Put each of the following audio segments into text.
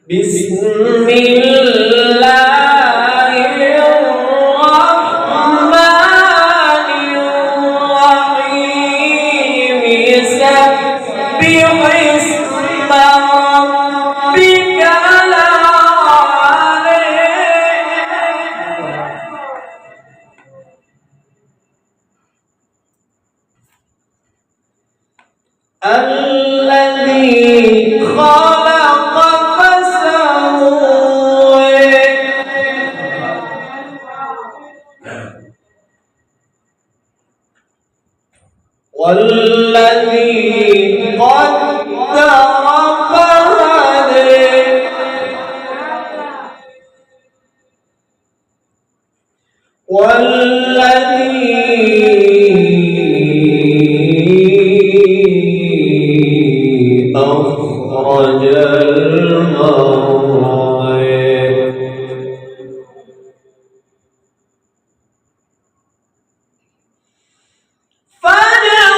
بسم الله الرحمن الرحيم سبح اسم ربك الأعلى الذي خلق فسوى والذي قدر فهدى والذي أخرج المرعى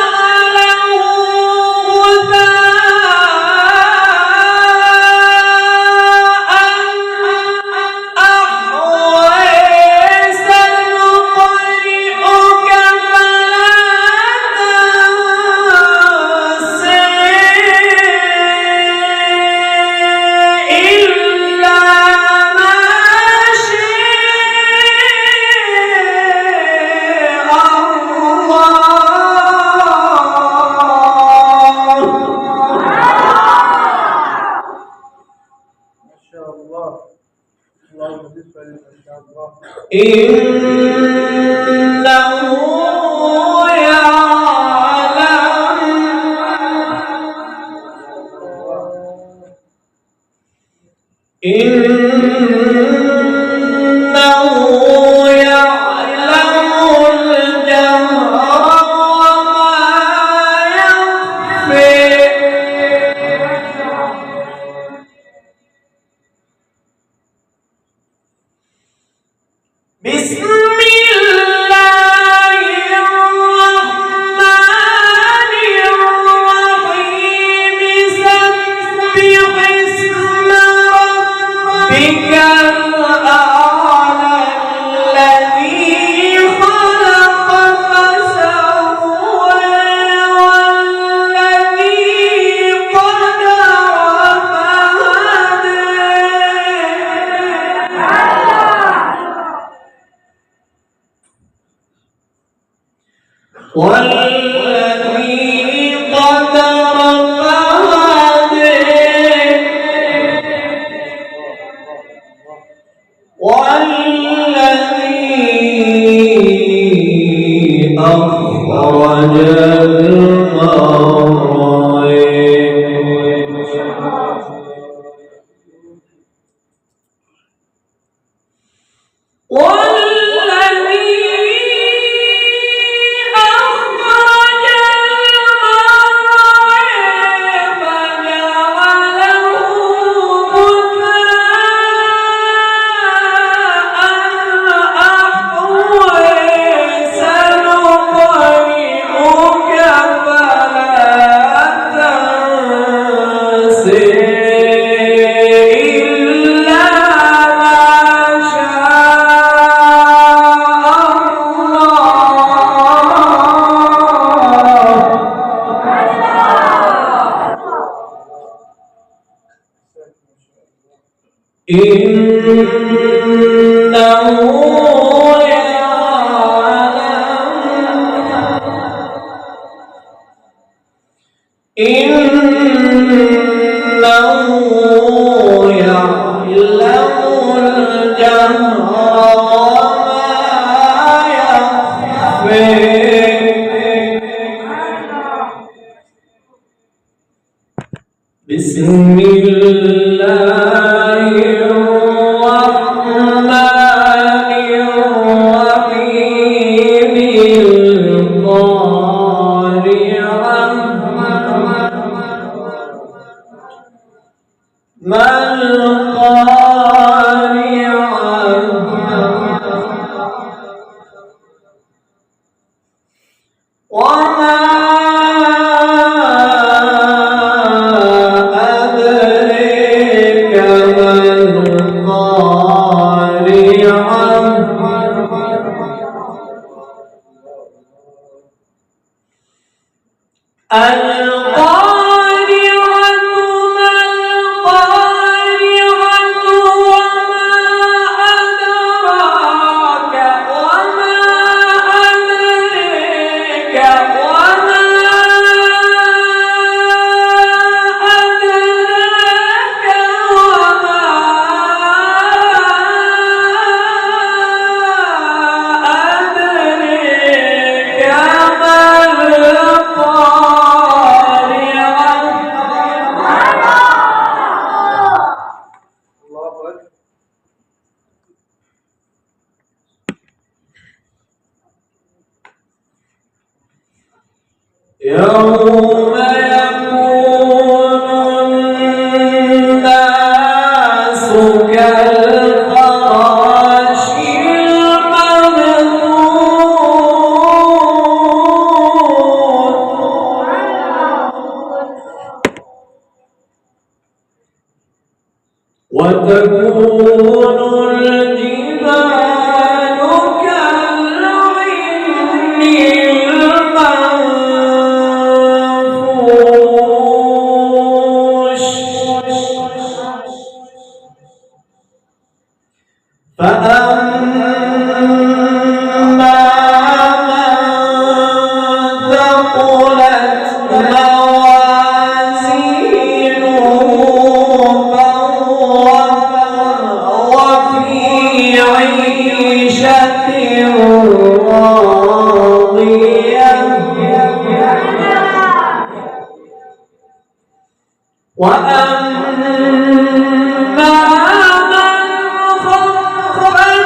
فجعله غثاء أحوى سنقرئك فلا تنسى إلا ما شاء الله. إنه يعلم الجهر وما يخفي بسم الله الرحمن الرحيم سبح اسم ربك الأعلى الذي خلق فسوى والذي قدر فهدى والذي قدر فهدى والذي أخرج المرعى إنه يعلم الجهر وما يخفي بسم الله الرحمن الرحيم القارعة ما القارعة وما أدريك ما يوم يكون الناس كالفراش المبثوث وتكون الجبال كالعهن المنفوش فأما من ثقلت موازينه فهو في عيشة راضية وأما من خفت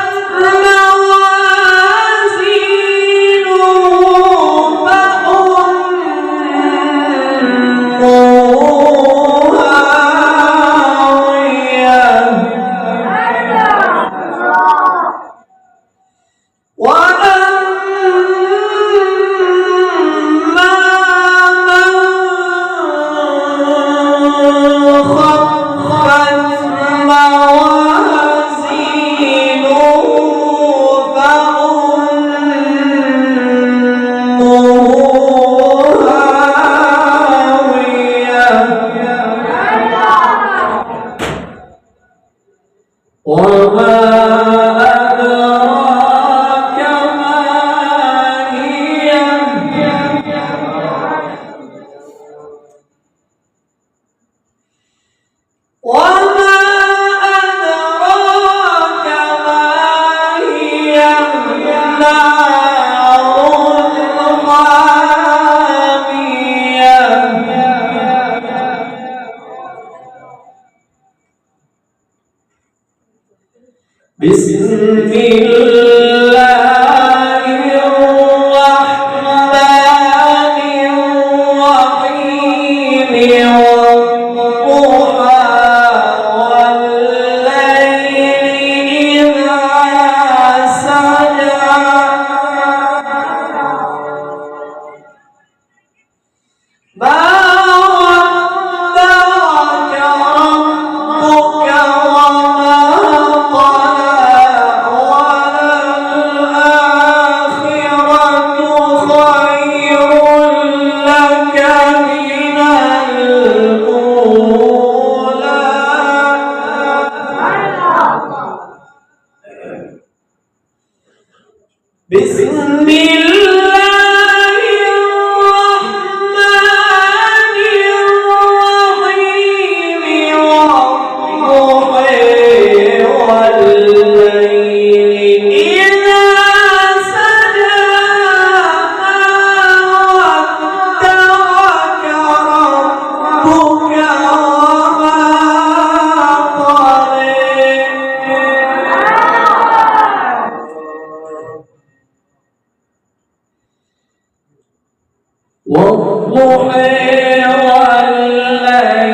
موازينه فأمه هاوية وما أدراك ما هي وما أدراك ما هي نار حامية بسم الله الرحمن الرحيم والضحى والليل إذا سجى ما ودعك ربك وما بسم الله الرحمن الرحيم والضحى والليل إذا سجى ما ودعك ربك وما قلى والضحى والليل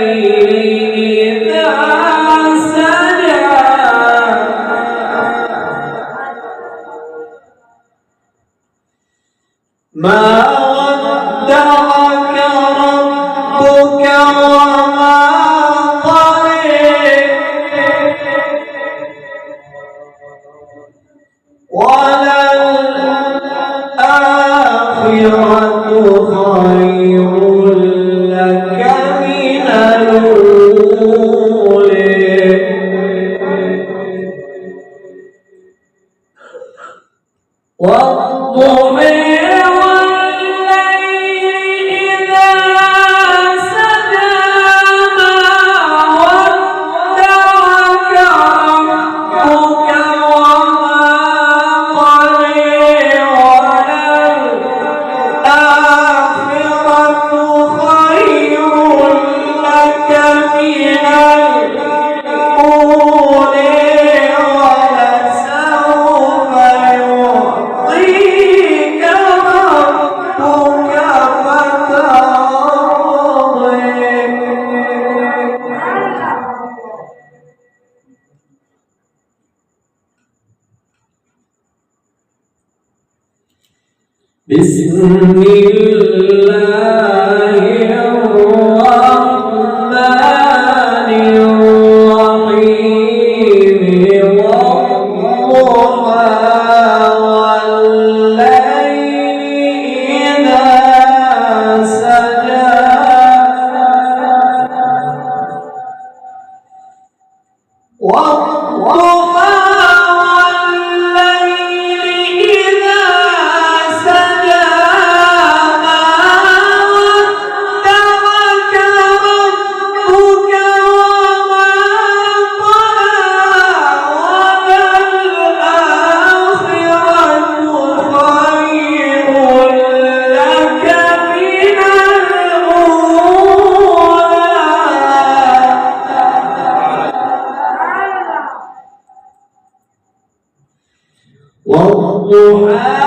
إذا سجى ما ودعك ربك وما قلى وللآخرة خير بسم الله الرحمن الرحيم والضحى والليل إذا سجى والضحى والضحى